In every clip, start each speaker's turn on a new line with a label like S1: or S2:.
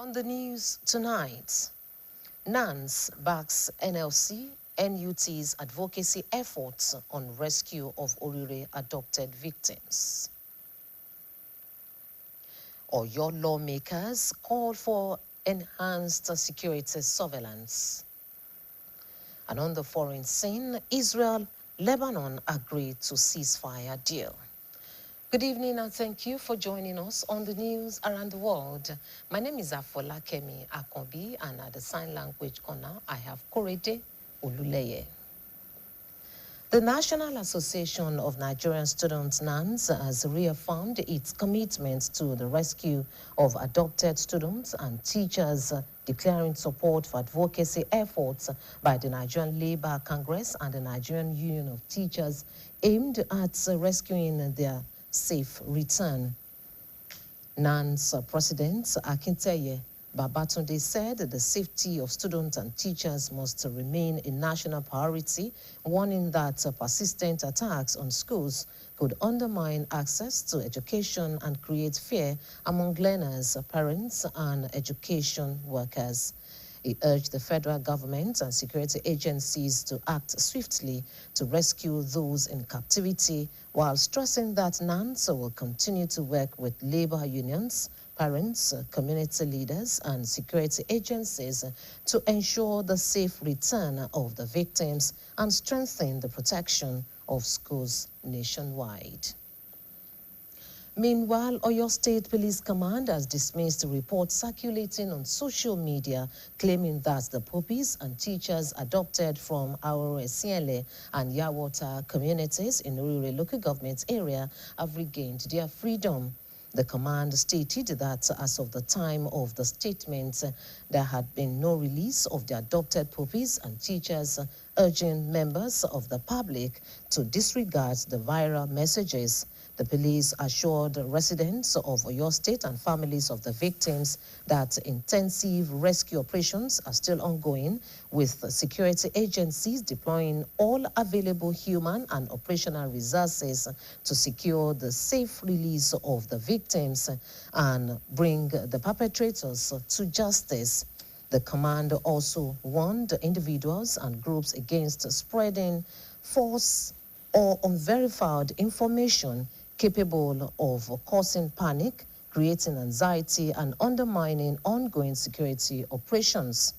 S1: On the news tonight, NANS backs NLC, NUT's advocacy efforts on rescue of Orire adopted victims. Oyo lawmakers call for enhanced security surveillance. And on the foreign scene, Israel, Lebanon agreed to ceasefire deal. Good evening and thank you for joining us on the news around the world. My name is Afolakemi Akonbi, and at the sign language corner, I have Korede Oluleye. The National Association of Nigerian Students, NANS, has reaffirmed its commitment to the rescue of adopted students and teachers, declaring support for advocacy efforts by the Nigerian Labour Congress and the Nigerian Union of Teachers aimed at rescuing their safe return. NANS President Akinteye Babatunde said the safety of students and teachers must remain a national priority, warning that persistent attacks on schools could undermine access to education and create fear among learners, parents, and education workers. He urged the federal government and security agencies to act swiftly to rescue those in captivity, while stressing that NANS will continue to work with labor unions, parents, community leaders, and security agencies to ensure the safe return of the victims and strengthen the protection of schools nationwide. Meanwhile, Oyo State Police Command has dismissed reports circulating on social media claiming that the puppies and teachers adopted from our Esiele and Yawota communities in Orire local government area have regained their freedom. The command stated that as of the time of the statement, there had been no release of the adopted puppies and teachers, urging members of the public to disregard the viral messages. The police assured residents of Oyo State and families of the victims that intensive rescue operations are still ongoing, with security agencies deploying all available human and operational resources to secure the safe release of the victims and bring the perpetrators to justice. The command also warned individuals and groups against spreading false or unverified information capable of causing panic, creating anxiety, and undermining ongoing security operations.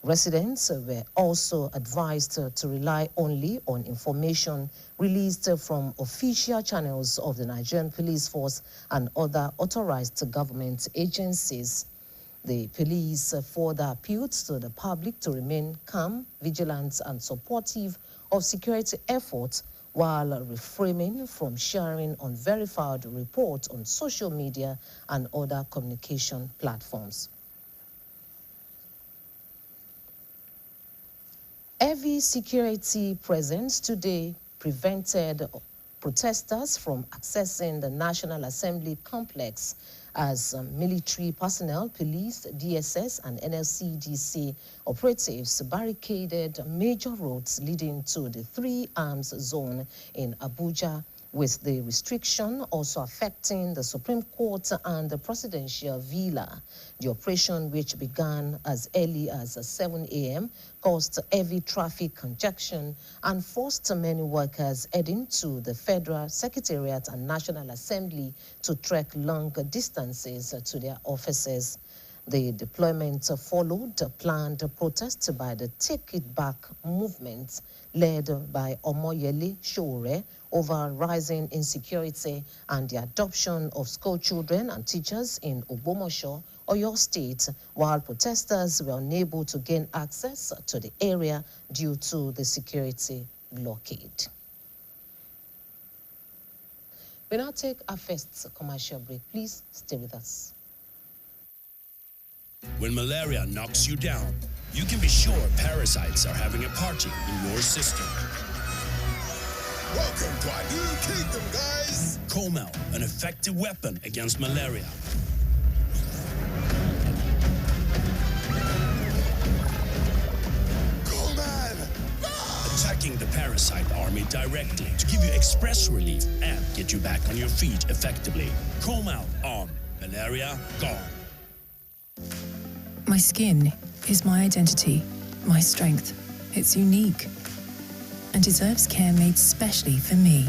S1: Residents were also advised to rely only on information released from official channels of the Nigerian Police Force and other authorized government agencies. The police further appealed to the public to remain calm, vigilant, and supportive of security efforts, while refraining from sharing unverified reports on social media and other communication platforms. Heavy security presence today prevented protesters from accessing the National Assembly complex as military personnel, police, DSS, and NLCDC operatives barricaded major roads leading to the Three Arms Zone in Abuja, with the restriction also affecting the Supreme Court and the Presidential Villa. The operation, which began as early as 7 a.m., caused heavy traffic congestion and forced many workers heading to the Federal Secretariat and National Assembly to trek long distances to their offices. The deployment followed a planned protest by the Take It Back movement led by Omoyele Sowore over rising insecurity and the adoption of school children and teachers in Ogbomoso, Oyo State, while protesters were unable to gain access to the area due to the security blockade. We now take our first commercial break. Please stay with us.
S2: When malaria knocks you down, you can be sure parasites are having a party in your system.
S3: Welcome to our new kingdom, guys!
S2: Comel, an effective weapon against malaria.
S3: Coleman!
S2: Attacking the parasite army directly to give you express relief and get you back on your feet effectively. Comel on Malaria gone.
S4: My skin is my identity, my strength. It's unique and deserves care made specially for me.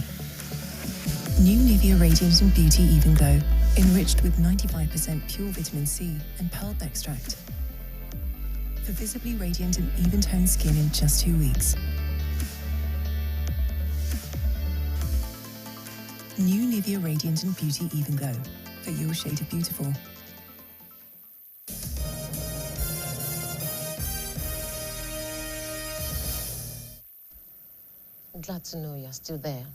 S4: New Nivea Radiant and Beauty Even Glow, enriched with 95% pure vitamin C and pulp extract. For visibly radiant and even-toned skin in just 2 weeks. New Nivea Radiant and Beauty Even Glow, for your shade of beautiful.
S1: Glad to know you're still there.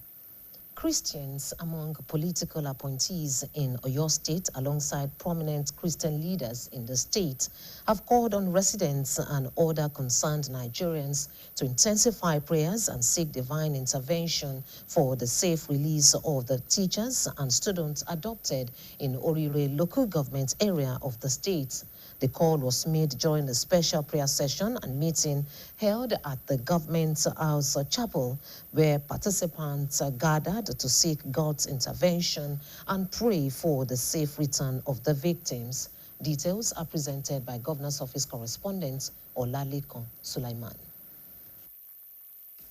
S1: Christians among political appointees in Oyo State, alongside prominent Christian leaders in the state, have called on residents and other concerned Nigerians to intensify prayers and seek divine intervention for the safe release of the teachers and students adopted in Orire local government area of the state. The call was made during a special prayer session and meeting held at the Government House Chapel, where participants gathered to seek God's intervention and pray for the safe return of the victims. Details are presented by Governor's Office correspondent Olalekan Sulaiman.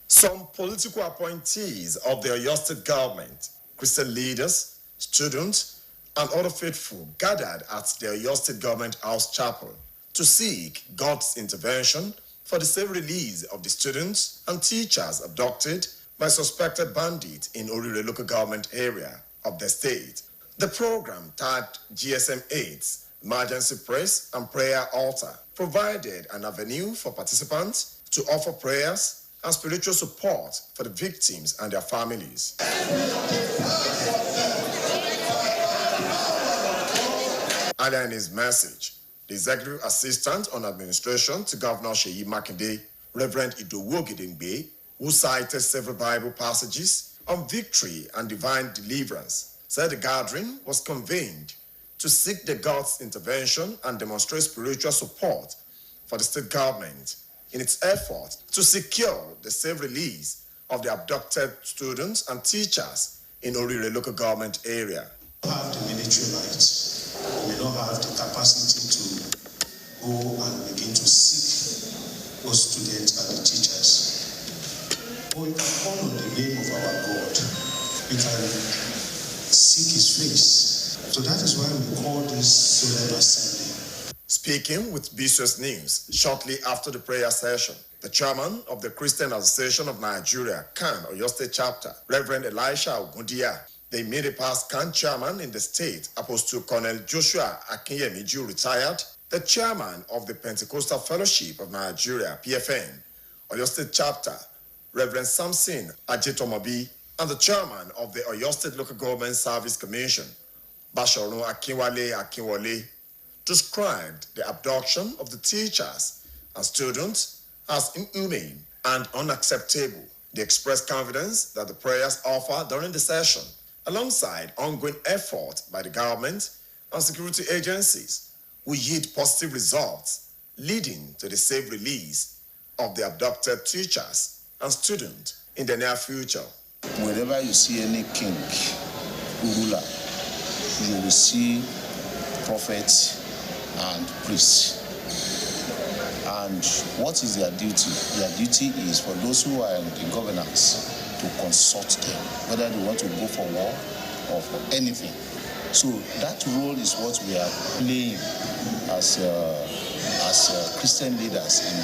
S3: Some political appointees of the Oyo State government, Christian leaders, students, and other faithful gathered at the Oyo State Government House Chapel to seek God's intervention for the safe release of the students and teachers abducted by suspected bandits in Orire local government area of the state. The program, tagged GSM 8's Emergency Praise and Prayer Altar, provided an avenue for participants to offer prayers and spiritual support for the victims and their families. Earlier in his message, the Executive Assistant on Administration to Governor Seyi Makinde, Reverend Idowu Ogedengbe, who cited several Bible passages on victory and divine deliverance, said the gathering was convened to seek the God's intervention and demonstrate spiritual support for the state government in its effort to secure the safe release of the abducted students and teachers in Orire local government area.
S5: We don't have the military might. We don't have the capacity to go and begin to seek those students and the teachers. But we can call on the name of our God. We can seek his face. So that is why we call this solemn assembly.
S3: Speaking with BCOS News shortly after the prayer session, the chairman of the Christian Association of Nigeria, CAN Oyo State Chapter, Reverend Elisha Ogundiya, the immediate past CAN chairman in the state, Apostle Colonel Joshua Akinyemiju, retired, the chairman of the Pentecostal Fellowship of Nigeria, PFN, Oyo State Chapter, Reverend Samson Ajetomobi, and the chairman of the Oyo State Local Government Service Commission, Basharun Akinwale, described the abduction of the teachers and students as inhumane and unacceptable. They expressed confidence that the prayers offered during the session, alongside ongoing effort by the government and security agencies, will yield positive results, leading to the safe release of the abducted teachers and students in the near future.
S5: Wherever you see any king, ruler, you will see prophets and priests. And what is their duty? Their duty is for those who are in the governance to consult them, whether they want to go for war or for anything. So that role is what we are playing as Christian leaders in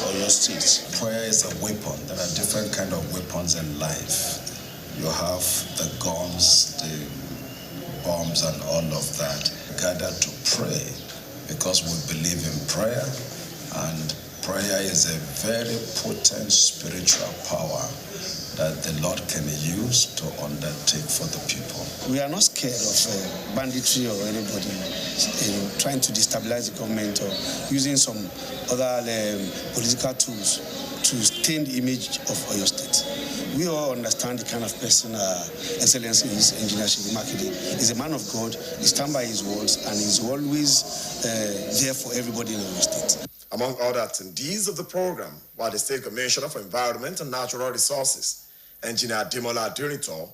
S5: Oyo State.
S6: Prayer is a weapon. There are different kind of weapons in life. You have the guns, the bombs, and all of that. Gather to pray because we believe in prayer, and prayer is a very potent spiritual power that the Lord can use to undertake for the people.
S7: We are not scared of banditry or anybody trying to destabilize the government or using some other political tools to stain the image of Oyo State. We all understand the kind of person Excellency is, Engineer Seyi Makinde. He's a man of God, he stands by his words, and he's always there for everybody in Oyo State.
S3: Among other attendees of the program were the State Commissioner for Environment and Natural Resources, Engineer Demola Adirito,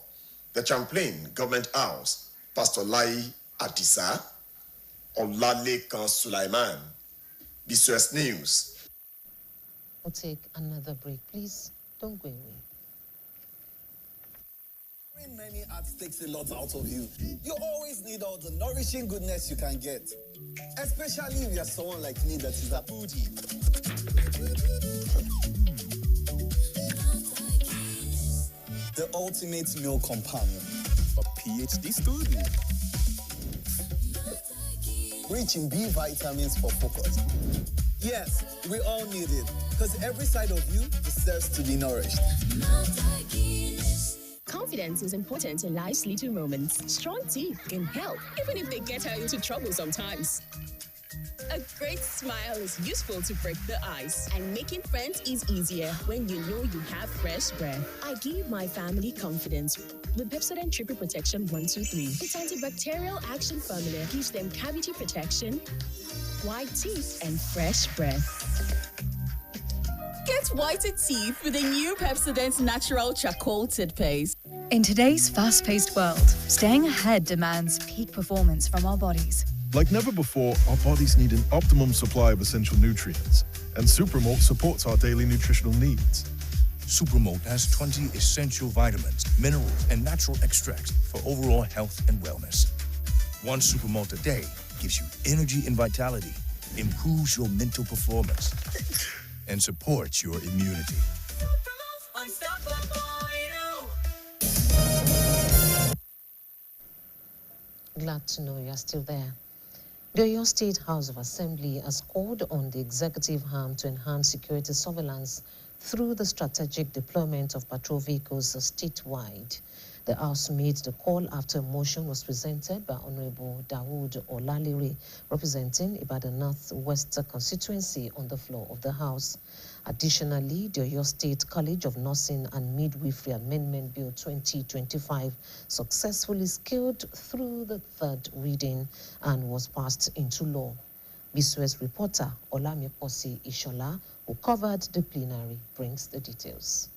S3: the Champlain Government House, Pastor Lai Adisa Olalekan Sulaiman, BCOS News.
S1: We'll take another break, please. Don't go away.
S8: Many arts takes a lot out of you. You always need all the nourishing goodness you can get. Especially if you're someone like me that is a foodie. The ultimate meal companion. A PhD student. Rich in B vitamins for focus. Yes, we all need it. Because every side of you deserves to be nourished.
S9: Confidence is important in life's little moments. Strong teeth can help, even if they get her into trouble sometimes. A great smile is useful to break the ice, and making friends is easier when you know you have fresh breath. I give my family confidence with Pepsodent Triple Protection 123. Its antibacterial action formula gives them cavity protection, white teeth, and fresh breath. Get whiter teeth with a new Pepsodent Natural Charcoal Toothpaste.
S10: In today's fast-paced world, staying ahead demands peak performance from our bodies.
S11: Like never before, our bodies need an optimum supply of essential nutrients, and Supermalt supports our daily nutritional needs.
S12: Supermalt has 20 essential vitamins, minerals, and natural extracts for overall health and wellness. One Supermalt a day gives you energy and vitality, improves your mental performance, and supports your immunity.
S1: Glad to know you're still there. The Oyo State House of Assembly has called on the executive arm to enhance security surveillance through the strategic deployment of patrol vehicles statewide. The House made the call after a motion was presented by Honorable Dawood Olalere, representing Ibadan North-West constituency, on the floor of the House. Additionally, the Oyo State College of Nursing and Midwifery Amendment Bill 2025 successfully scaled through the third reading and was passed into law. BCOS reporter Olamiposi Ishola, who covered the plenary, brings the details.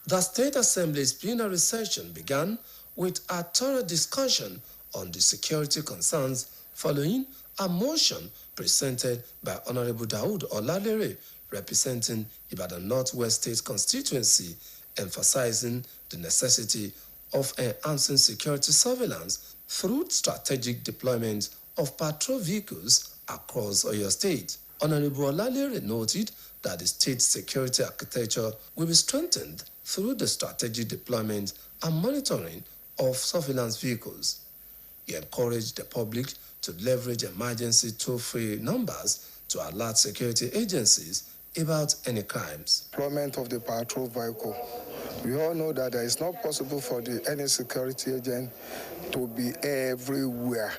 S13: The State Assembly's plenary session began with a thorough discussion on the security concerns following a motion presented by Honorable Dawood Olalere, representing Ibadan North-West State constituency, emphasizing the necessity of enhancing security surveillance through strategic deployment of patrol vehicles across Oyo State. Honorable Olalere noted that the state's security architecture will be strengthened through the strategic deployment and monitoring of surveillance vehicles. He encouraged the public to leverage emergency toll-free numbers to alert security agencies about any crimes.
S7: Deployment of the patrol vehicle. We all know that it's not possible for any security agent to be everywhere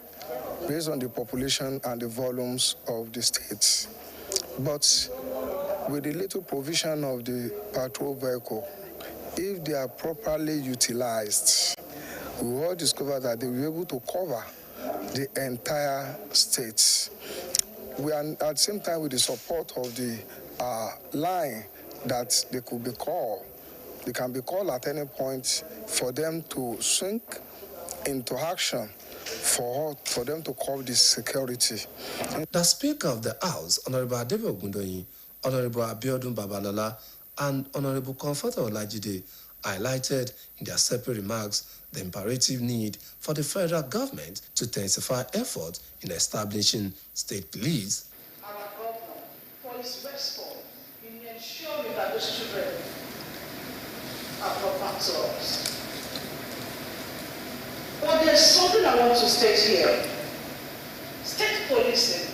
S7: based on the population and the volumes of the states. But with the little provision of the patrol vehicle, if they are properly utilized, we will all discover that they will be able to cover the entire state. We are at the same time with the support of the line that they could be called. They can be called at any point for them to sink into action for them to call this security.
S13: The Speaker of the House, Honorable Adebe Ogundoyin, Honorable Abiodun Babalola, and Honorable Comforter Olajide highlighted in their separate remarks the imperative need for the federal government to intensify efforts in establishing state police.
S14: Our governor, for his response in ensuring that those children are brought back to us. But there's something I want to state here. State policing.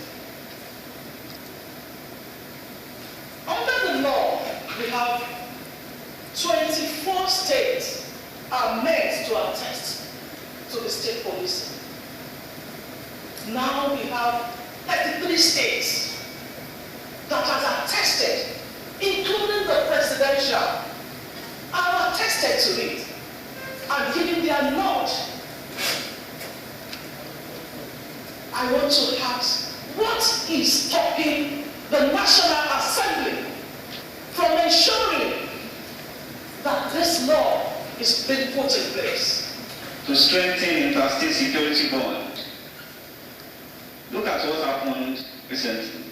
S14: Under the law, we have 24 states are meant to attest to the state policing. Now we have 33 states that have attested, including the presidential, have attested to it and given their nod. I want to ask, what is stopping the National Assembly from ensuring that this law is being put in place?
S15: to strengthen interstate security bond. Look at what happened recently.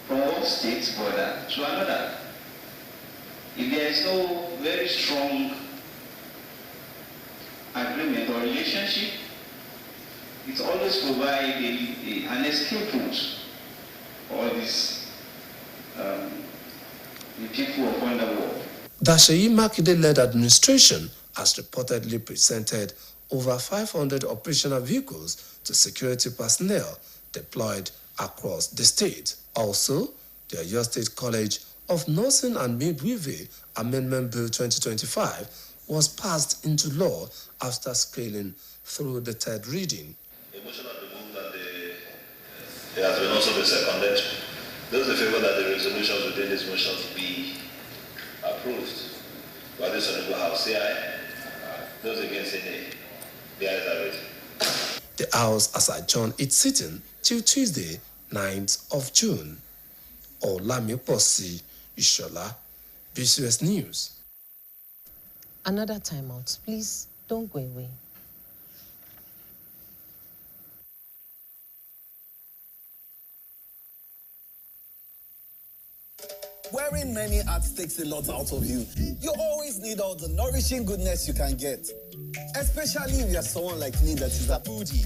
S15: From one state border to another. If there is no very strong agreement or relationship, it always provides an escape route for all these the people of underworld.
S13: The Seyi Makinde-led administration has reportedly presented over 500 operational vehicles to security personnel deployed across the state. Also, the Oyo State College of Nursing and Midwifery Amendment Bill 2025 was passed into law after scaling through the third reading.
S16: The motion has been moved and it has been also been seconded. Those in favor that the resolutions within this motion be approved by this Honorable House, say aye. Those against, say nay. The ayes have it.
S13: The House has adjourned its sitting till Tuesday, 9th of June. Olamiposi Ishola, BCOS News.
S1: Another timeout. Please don't go away.
S8: Wearing many hats takes a lot out of you. You always need all the nourishing goodness you can get. Especially if you're someone like me that is a foodie.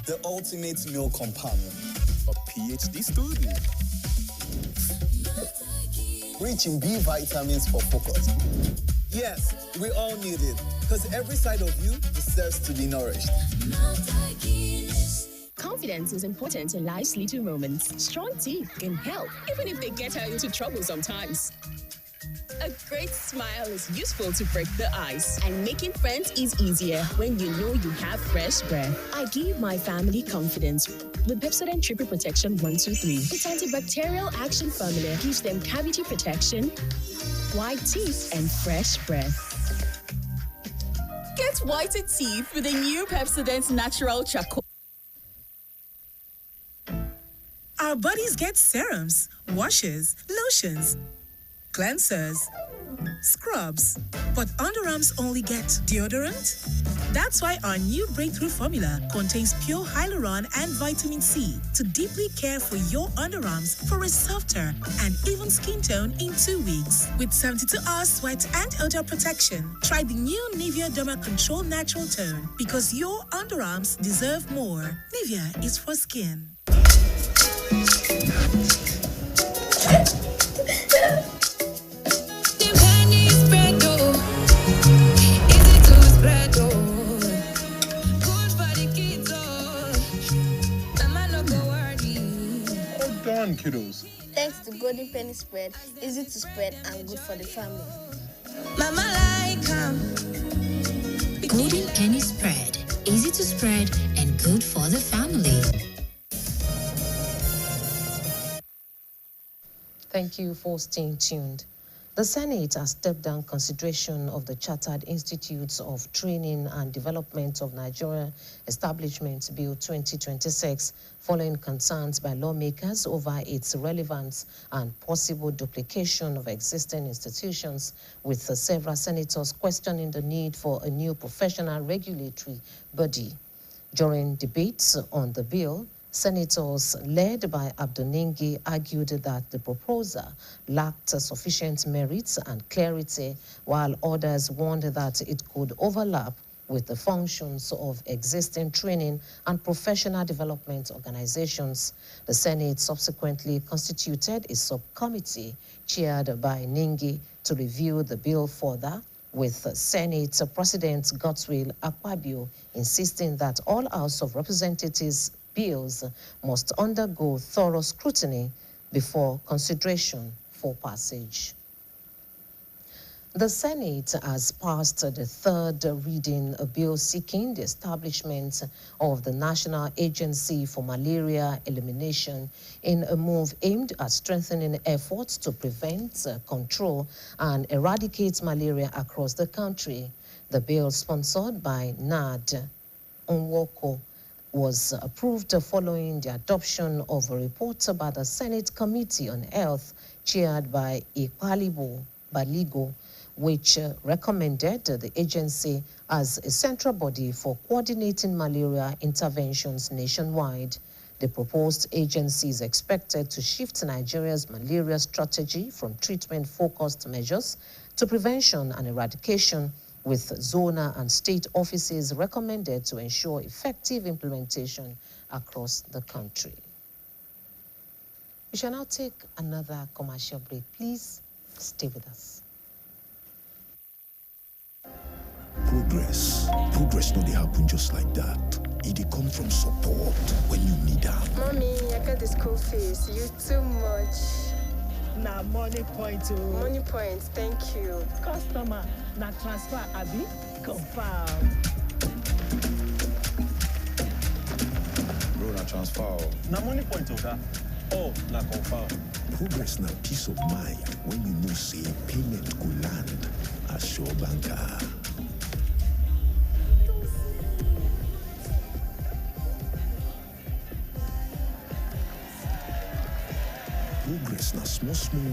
S8: The ultimate meal companion. A PhD student. Rich in B vitamins for focus. Yes, we all need it. Because every side of you deserves to be nourished.
S9: Confidence is important in life's little moments. Strong teeth can help, even if they get her into trouble sometimes. A great smile is useful to break the ice, and making friends is easier when you know you have fresh breath. I give my family confidence with Pepsodent Triple Protection 123. Its antibacterial action formula gives them cavity protection, white teeth, and fresh breath.
S17: Get whiter teeth with a new Pepsodent Natural Charcoal.
S18: Our bodies get serums, washes, lotions, cleansers, scrubs, but underarms only get deodorant? That's why our new breakthrough formula contains pure hyaluron and vitamin C to deeply care for your underarms for a softer and even skin tone in 2 weeks. With 72 hours sweat and odor protection, try the new Nivea Derma Control Natural Tone because your underarms deserve more. Nivea is for skin.
S11: Done, kiddos.
S19: Thanks to Golden Penny Spread, easy to spread and good for the family.
S20: Mama like Golden Penny Spread, easy to spread and good for the family.
S1: Thank you for staying tuned. The Senate has stepped down consideration of the Chartered Institutes of Training and Development of Nigeria Establishment Bill 2026 following concerns by lawmakers over its relevance and possible duplication of existing institutions, with several senators questioning the need for a new professional regulatory body. During debates on the bill, senators led by Abdoninghi argued that the proposal lacked sufficient merit and clarity, while others warned that it could overlap with the functions of existing training and professional development organizations. The Senate subsequently constituted a subcommittee chaired by Ningi to review the bill further, with Senate President Godswill Akpabio insisting that all House of Representatives bills must undergo thorough scrutiny before consideration for passage. The Senate has passed the third reading a bill seeking the establishment of the National Agency for Malaria Elimination in a move aimed at strengthening efforts to prevent, control, and eradicate malaria across the country. The bill, sponsored by NAD Nwoko, was approved following the adoption of a report by the Senate Committee on Health, chaired by Ikpalibo Baligo, which recommended the agency as a central body for coordinating malaria interventions nationwide. The proposed agency is expected to shift Nigeria's malaria strategy from treatment-focused measures to prevention and eradication, with zonal and state offices recommended to ensure effective implementation across the country. We shall now take another commercial break. Please stay with us.
S21: Progress no dey happen just like that. It dey come from support when you need am.
S22: Mommy, I got the school fees. You too much.
S23: Na money point o.
S22: Money point, thank you.
S23: Customer, na transfer abi? Confirm.
S21: Bro, na transfer.
S24: Na money point oga. Oh, na confirm.
S21: Progress na peace of mind when you know say payment go land as sure banker. Progress na small win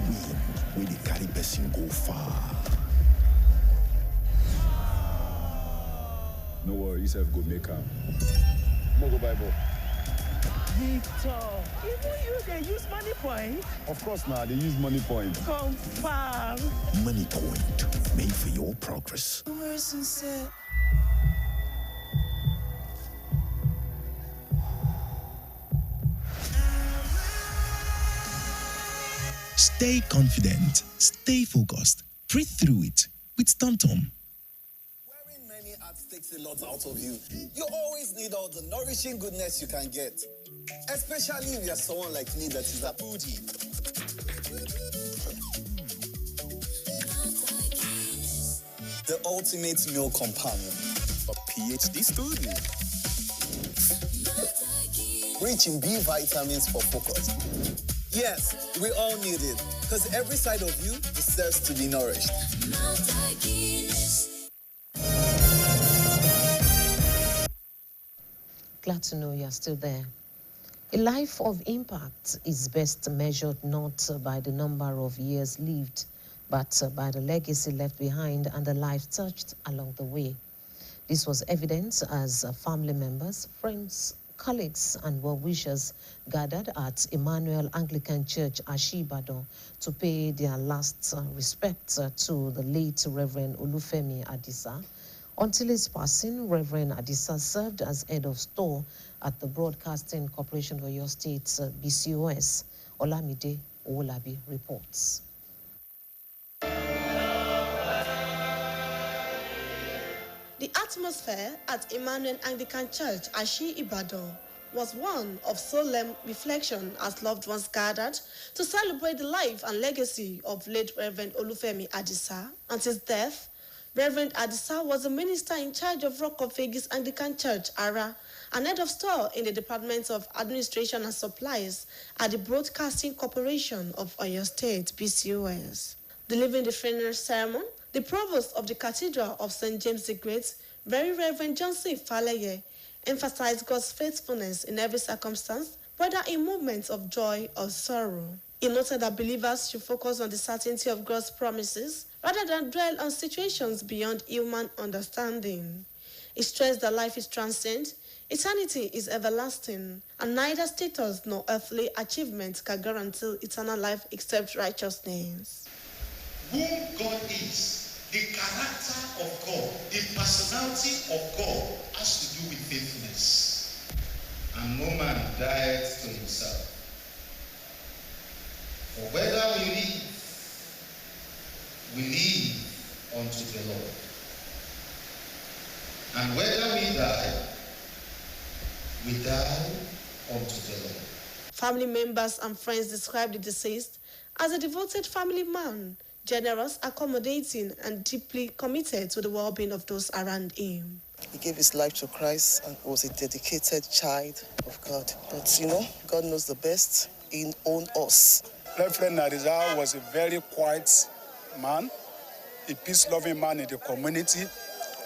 S21: where they carry person go far.
S25: No worry, yourself go make am. Go Bible.
S23: Victor, even you dey use money point?
S25: Of course now, they use money point.
S23: Confirm.
S21: Money point, made for your progress.
S26: Stay confident, stay focused, breathe through it with TomTom.
S8: Wearing many hats takes a lot out of you. You always need all the nourishing goodness you can get. Especially if you're someone like me that is a foodie. The ultimate meal companion. A PhD student. Rich in B vitamins for focus. Yes, we all need it, because every side of you deserves to be nourished.
S1: Glad to know you're still there. A life of impact is best measured not by the number of years lived, but by the legacy left behind and the life touched along the way. This was evident as family members, friends, colleagues and well-wishers gathered at Emmanuel Anglican Church, Ashibado, to pay their last respect to the late Reverend Olufemi Adisa. Until his passing, Reverend Adisa served as head of store at the Broadcasting Corporation of Oyo State, BCOS. Olamide Owolabi reports.
S27: The atmosphere at Emmanuel Anglican Church, Ashi Ibadan, was one of solemn reflection as loved ones gathered to celebrate the life and legacy of late Reverend Olufemi Adisa. Until his death, Reverend Adisa was a minister in charge of Rock of Ages Anglican Church, Ara, and head of store in the Department of Administration and Supplies at the Broadcasting Corporation of Oyo State, BCOS. Delivering the funeral sermon, the provost of the Cathedral of St. James the Great, Very Reverend Johnson Faleye, emphasized God's faithfulness in every circumstance, whether in moments of joy or sorrow. He noted that believers should focus on the certainty of God's promises rather than dwell on situations beyond human understanding. He stressed that life is transient, eternity is everlasting, and neither status nor earthly achievement can guarantee eternal life except righteousness.
S28: Who God is, the character of God, the personality of God has to do with faithfulness. And no man died to himself. For whether we live unto the Lord. And whether we die unto the Lord.
S27: Family members and friends described the deceased as a devoted family man, generous, accommodating, and deeply committed to the well-being of those around him.
S29: He gave his life to Christ and was a dedicated child of God. But God knows the best. He owned us.
S7: Reverend Adisa was a very quiet man, a peace-loving man in the community,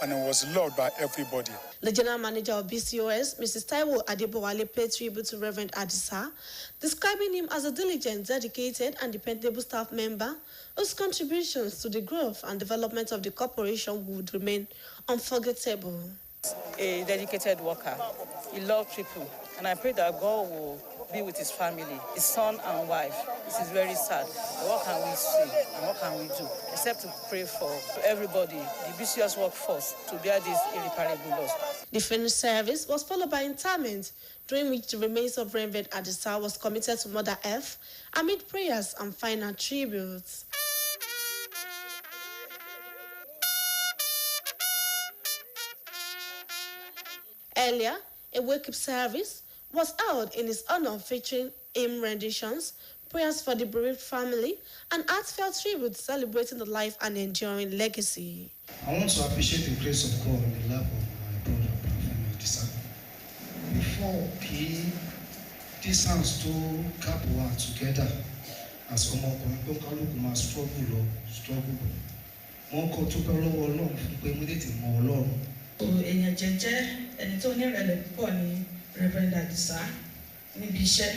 S2: and it was loved by everybody.
S27: The general manager of BCOS, Mrs. Taiwo Adebowale, paid tribute to Reverend Adisa, describing him as a diligent, dedicated, and dependable staff member whose contributions to the growth and development of the corporation would remain unforgettable.
S3: A dedicated worker. He loved people, and I pray that God will be with his family, his son and wife. This is very sad. What can we say and what can we do except to pray for everybody, the BCOS workforce, to bear this irreparable loss.
S27: The finished service was followed by interment, during which the remains of Reverend Adisa was committed to Mother Earth amid prayers and final tributes. Earlier, a wake-up service was held in his honor, featuring hymn renditions, prayers for the bereaved family, and heartfelt tributes celebrating the life and enduring legacy.
S4: I want to appreciate the grace of God in the life of my brother, Prophet Adisa. Before this hands to couple together as ọmọkùnrin kálukú máa struggle. Wọ́n kọ́ tó pẹ́ lọ́wọ́ Ọlọ́run fún pé mo tètè mọ Ọlọ́run.
S5: Èèyàn jẹ́jẹ́ ẹni tó ní ìrẹ̀lẹ̀ púpọ̀ ní Reverend Adisa níbi iṣẹ́.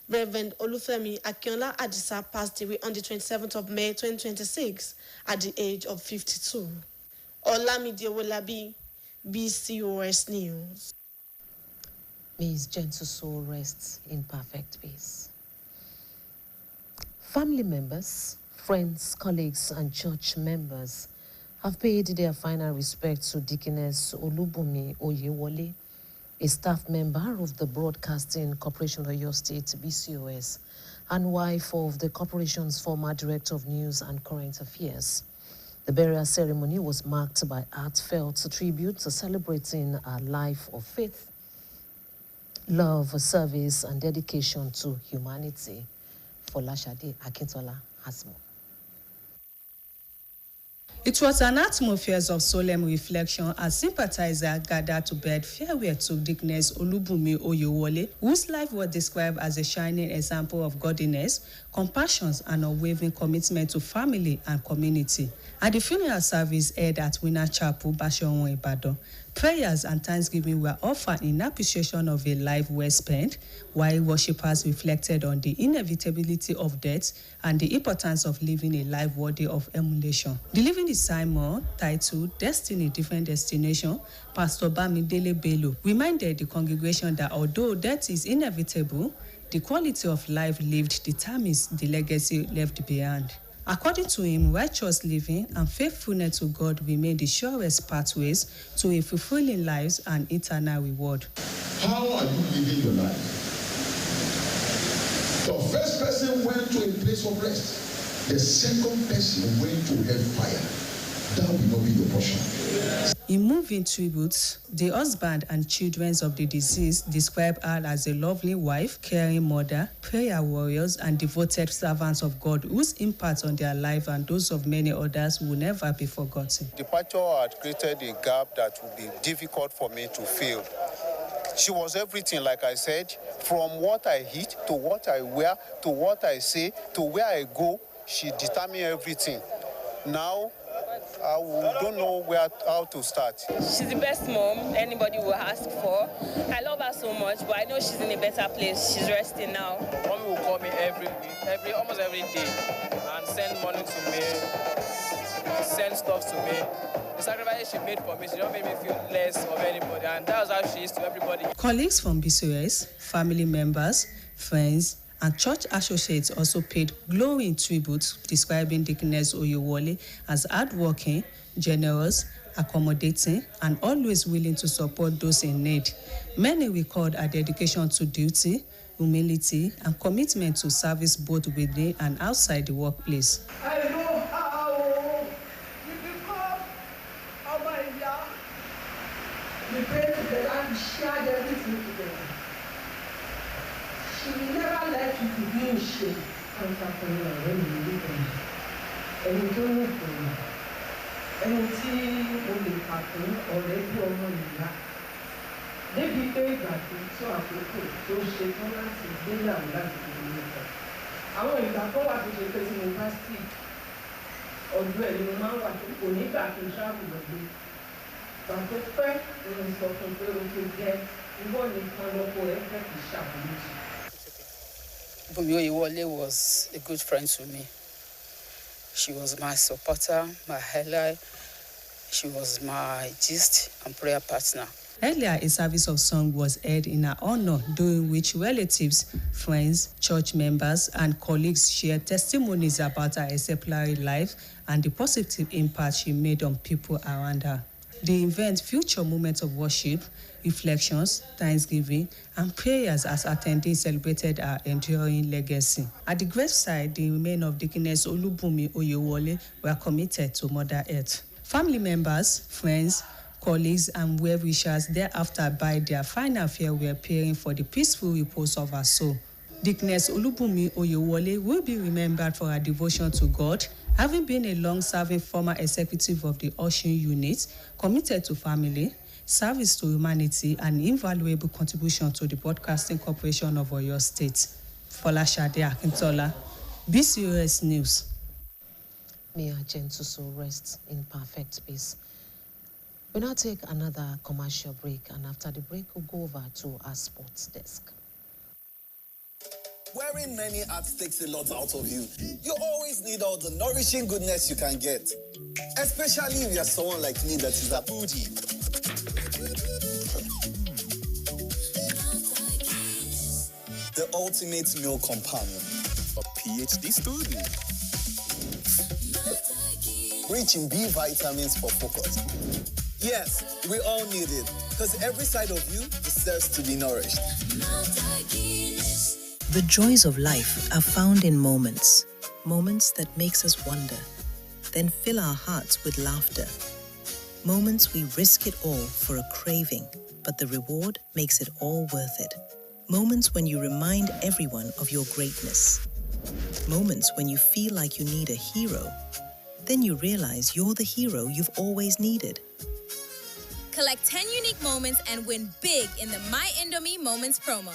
S27: Reverend Olufemi Akinola Adisa passed away on the 27th of May 2026 at the age of 52. Olamide Owolabi, BCOS News.
S1: May his gentle soul rest in perfect peace. Family members, friends, colleagues, and church members have paid their final respect to Deaconess Olubunmi Oyewole, a staff member of the Broadcasting Corporation of Oyo State, BCOS, and wife of the corporation's former Director of News and Current Affairs. The burial ceremony was marked by heartfelt tribute celebrating a life of faith, love, service, and dedication to humanity. Folashade Akintola has more.
S6: It was an atmosphere of solemn reflection as sympathizers gathered to bid farewell to Deaconess Olubunmi Oyewole, whose life was described as a shining example of godliness, compassion, and unwavering commitment to family and community. At the funeral service held at Winner Chapel, Basharon, Ibadan, prayers and thanksgiving were offered in appreciation of a life well spent, while worshippers reflected on the inevitability of death and the importance of living a life worthy of emulation. Delivering the sermon titled Destiny, Different Destination, Pastor Bamidele Bello reminded the congregation that although death is inevitable, the quality of life lived determines the legacy left behind. According to him, righteous living and faithfulness to God remain the surest pathways to a fulfilling life and eternal reward.
S21: How are you living your life? The first person went to a place of rest. The second person went to hellfire. That will not be your portion.
S6: In moving tributes, the husband and children of the deceased describe her as a lovely wife, caring mother, prayer warriors, and devoted servants of God whose impact on their life and those of many others will never be forgotten.
S10: Departure had created a gap that would be difficult for me to fill. She was everything, like I said, from what I eat to what I wear to what I say to where I go. She determined everything. Now, I don't know how to start.
S12: She's the best mom anybody will ask for. I love her so much, but I know she's in a better place. She's resting now.
S14: Mommy will call me almost every day, and send money to me, send stuff to me. The sacrifice she made for me, she don't make me feel less of anybody, and that's how she is to everybody.
S6: Colleagues from BCOS, family members, friends, and church associates also paid glowing tribute, describing Deaconess Oyewole as hardworking, generous, accommodating, and always willing to support those in need. Many recalled her dedication to duty, humility, and commitment to service both within and outside the workplace.
S23: I know how you become we prayed together and shared everything together. She will never let you to be in shame. Entrepreneur, when you live in ẹni tó ní ìgbòho, ẹni tí o lè kà fún ọ̀rẹ́ bí ọmọ ìyá. Débi pé ìgbà tó àkókò tó ṣe tán láti gbéyàwó láti fi lè kọ. Àwọn ìgbà kan wà tó ṣe pé tí mo bá sí ọdún ẹ̀ ni mo máa ń wà tó kò nígbà tó ṣáàbù lọ́dún. Gbàgbọ́ pẹ́ òun sọ fún pé o ti jẹ́ ìwọ nìkan lọ́kọ̀ ẹ fẹ́ kì í ṣàbójútó.
S3: Bumi Oyewole was a good friend to me. She was my supporter, my ally. She was my gist and prayer partner.
S6: Earlier, a service of song was held in her honor, during which relatives, friends, church members, and colleagues shared testimonies about her exemplary life and the positive impact she made on people around her. The event featured moments of worship, reflections, thanksgiving, and prayers as attendees celebrated her enduring legacy. At the graveside, the remains of Deaconess Olubunmi Oyewole were committed to Mother Earth. Family members, friends, colleagues, and well-wishers thereafter bade their final farewell, praying for the peaceful repose of her soul. Deaconess Olubunmi Oyewole will be remembered for her devotion to God, having been a long-serving former executive of the Ocean Unit, committed to family, service to humanity, and invaluable contribution to the Broadcasting Corporation of Oyo State. Folashade Akintola, BCOS News.
S1: May our gentle soul rest in perfect peace. We'll now take another commercial break, and after the break, we'll go over to our sports desk.
S8: Wearing many hats takes a lot out of you. You always need all the nourishing goodness you can get. Especially if you're someone like me that is a foodie. The ultimate meal companion.
S25: A PhD student.
S8: Rich in B vitamins for focus. Yes, we all need it, because every side of you deserves to be nourished.
S9: The joys of life are found in moments. Moments that makes us wonder, then fill our hearts with laughter. Moments we risk it all for a craving, but the reward makes it all worth it. Moments when you remind everyone of your greatness. Moments when you feel like you need a hero. Then you realize you're the hero you've always needed.
S11: Collect 10 unique moments and win big in the My Indomie Moments promo.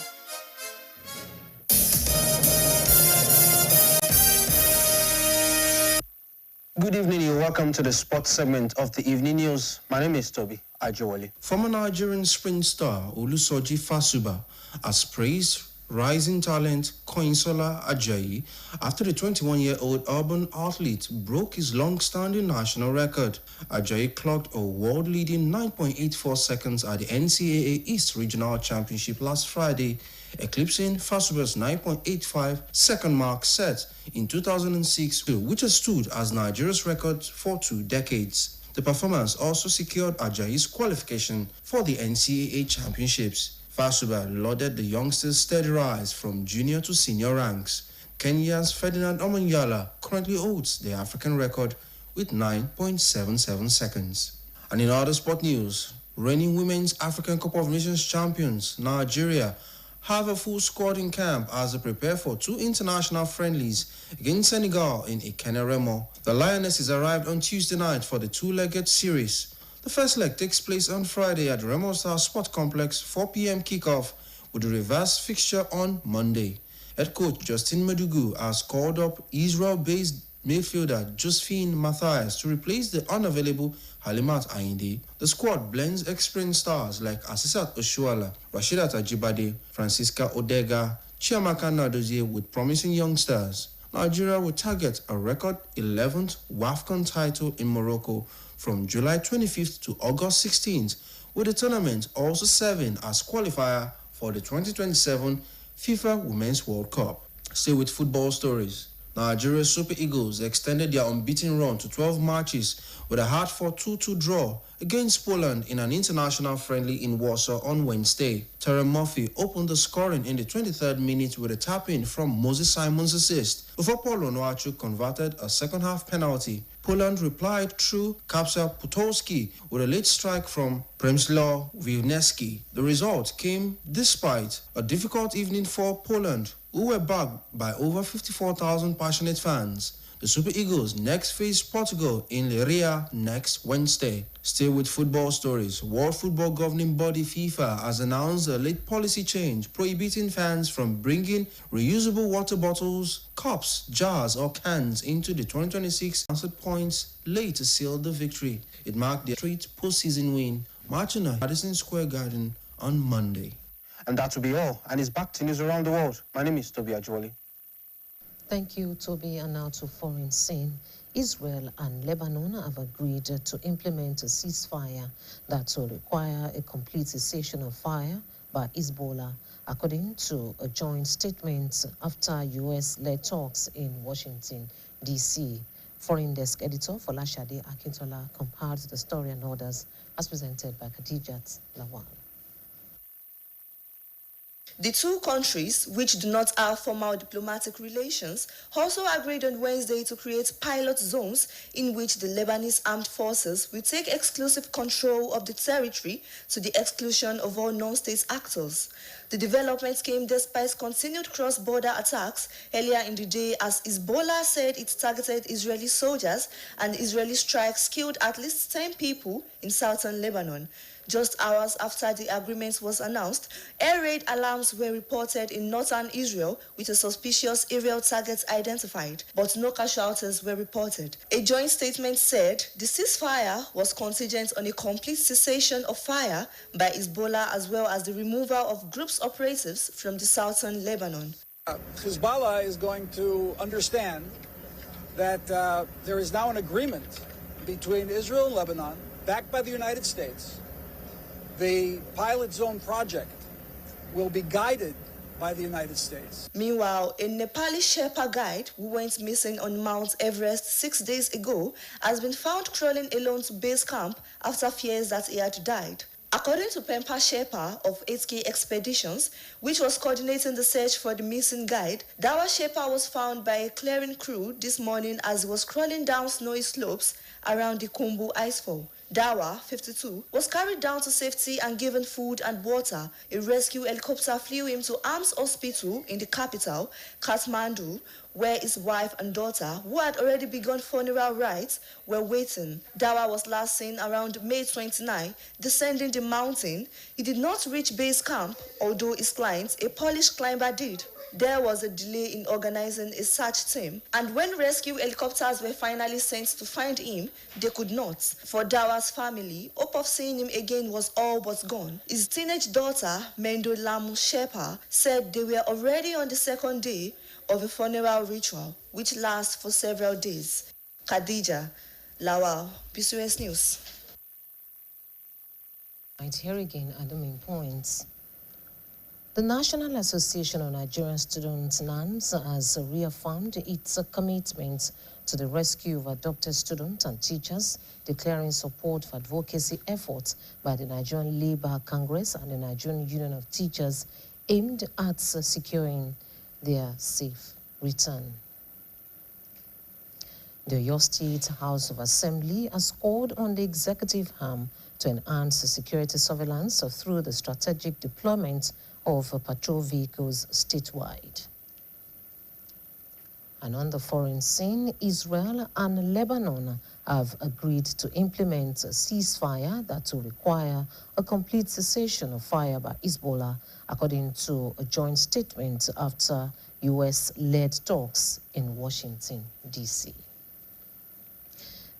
S13: Good evening and welcome to the sports segment of the evening news. My name is Toby Ajewale. Former Nigerian sprint star Olusoji Fasuba has praised rising talent Koinsola Ajayi after the 21-year-old urban athlete broke his long-standing national record. Ajayi clocked a world-leading 9.84 seconds at the NCAA East Regional Championship last Friday, eclipsing Fasuba's 9.85 second mark set in 2006, which has stood as Nigeria's record for 2 decades. The performance also secured Ajayi's qualification for the NCAA Championships. Fasuba lauded the youngster's steady rise from junior to senior ranks. Kenya's Ferdinand Omanyala currently holds the African record with 9.77 seconds. And in other sport news, reigning Women's African Cup of Nations champions Nigeria have a full squad in camp as they prepare for 2 international friendlies against Senegal in Ikene-Remo. The Lionesses arrived on Tuesday night for the 2-legged series. The first leg takes place on Friday at Remo Star Sport Complex, 4 p.m. kickoff, with a reverse fixture on Monday. Head coach Justin Madugu has called up Israel-based midfielder Josephine Matthias to replace the unavailable Halimat Ainde. The squad blends experienced stars like Asisat Oshuala, Rashidat Ajibade, Francisca Odega, Chiamaka Nadozie with promising youngsters. Nigeria will target a record 11th WAFCON title in Morocco from July 25th to August 16th, with the tournament also serving as qualifier for the 2027 FIFA Women's World Cup. Stay with football stories. Nigeria's Super Eagles extended their unbeaten run to 12 matches with a hard-fought 2-2 draw against Poland in an international friendly in Warsaw on Wednesday. Terry Murphy opened the scoring in the 23rd minute with a tap-in from Moses Simon's assist before Paul Onuachu converted a second-half penalty. Poland replied through Kapsa Putowski with a late strike from Przemysław Wielniewski. The result came despite a difficult evening for Poland, who were backed by over 54,000 passionate fans. The Super Eagles next face Portugal in Leiria next Wednesday. Still with football stories, World Football Governing Body FIFA has announced a late policy change prohibiting fans from bringing reusable water bottles, cups, jars or cans into the 2026 concert points late to seal the victory. It marked their straight postseason win, marching at Madison Square Garden on Monday. And that will be all. And it's back to news around the world. My name is Toby Ajwali.
S1: Thank you, Toby. And now to foreign scene. Israel and Lebanon have agreed to implement a ceasefire that will require a complete cessation of fire by Hezbollah, according to a joint statement after U.S.-led talks in Washington, D.C. Foreign Desk Editor Folashade Akintola compares the story and others as presented by Khadijat Lawal.
S27: The two countries, which do not have formal diplomatic relations, also agreed on Wednesday to create pilot zones in which the Lebanese armed forces will take exclusive control of the territory to the exclusion of all non-state actors. The development came despite continued cross-border attacks earlier in the day as Hezbollah said it targeted Israeli soldiers and Israeli strikes killed at least 10 people in southern Lebanon. Just hours after the agreement was announced, air raid alarms were reported in northern Israel with a suspicious aerial target identified, but no casualties were reported. A joint statement said the ceasefire was contingent on a complete cessation of fire by Hezbollah as well as the removal of groups' operatives from the southern Lebanon.
S15: Hezbollah is going to understand that there is now an agreement between Israel and Lebanon, backed by the United States. The pilot zone project will be guided by the United States.
S27: Meanwhile, a Nepali Sherpa guide who went missing on Mount Everest 6 days ago has been found crawling alone to base camp after fears that he had died. According to Pempa Sherpa of 8K Expeditions, which was coordinating the search for the missing guide, Dawa Sherpa was found by a clearing crew this morning as he was crawling down snowy slopes around the Kumbu icefall. Dawa, 52, was carried down to safety and given food and water. A rescue helicopter flew him to Arms Hospital in the capital, Kathmandu, where his wife and daughter, who had already begun funeral rites, were waiting. Dawa was last seen around May 29, descending the mountain. He did not reach base camp, although his client, a Polish climber, did. There was a delay in organizing a search team, and when rescue helicopters were finally sent to find him, they could not. For Dawa's family, hope of seeing him again was all but gone. His teenage daughter, Mendo Lamu Shepa, said they were already on the second day of a funeral ritual, which lasts for several days. Khadija Lawal, BCOS News.
S1: Right, here again are the main points. The National Association of Nigerian Students, NANS, has reaffirmed its commitment to the rescue of adopted students and teachers, declaring support for advocacy efforts by the Nigerian Labour Congress and the Nigerian Union of Teachers aimed at securing their safe return. The Oyo State House of Assembly has called on the executive arm to enhance security surveillance through the strategic deployment of patrol vehicles statewide. And on the foreign scene, Israel and Lebanon have agreed to implement a ceasefire that will require a complete cessation of fire by Hezbollah, according to a joint statement after U.S.-led talks in Washington, D.C.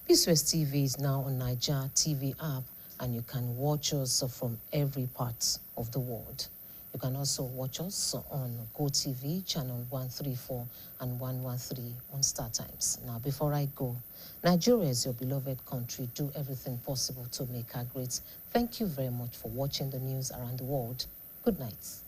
S1: BCOS TV is now on Niger TV app, and you can watch us from every part of the world. You can also watch us on GoTV, channel 134 and 113 on StarTimes. Now, before I go, Nigeria is your beloved country. Do everything possible to make her great. Thank you very much for watching the news around the world. Good night.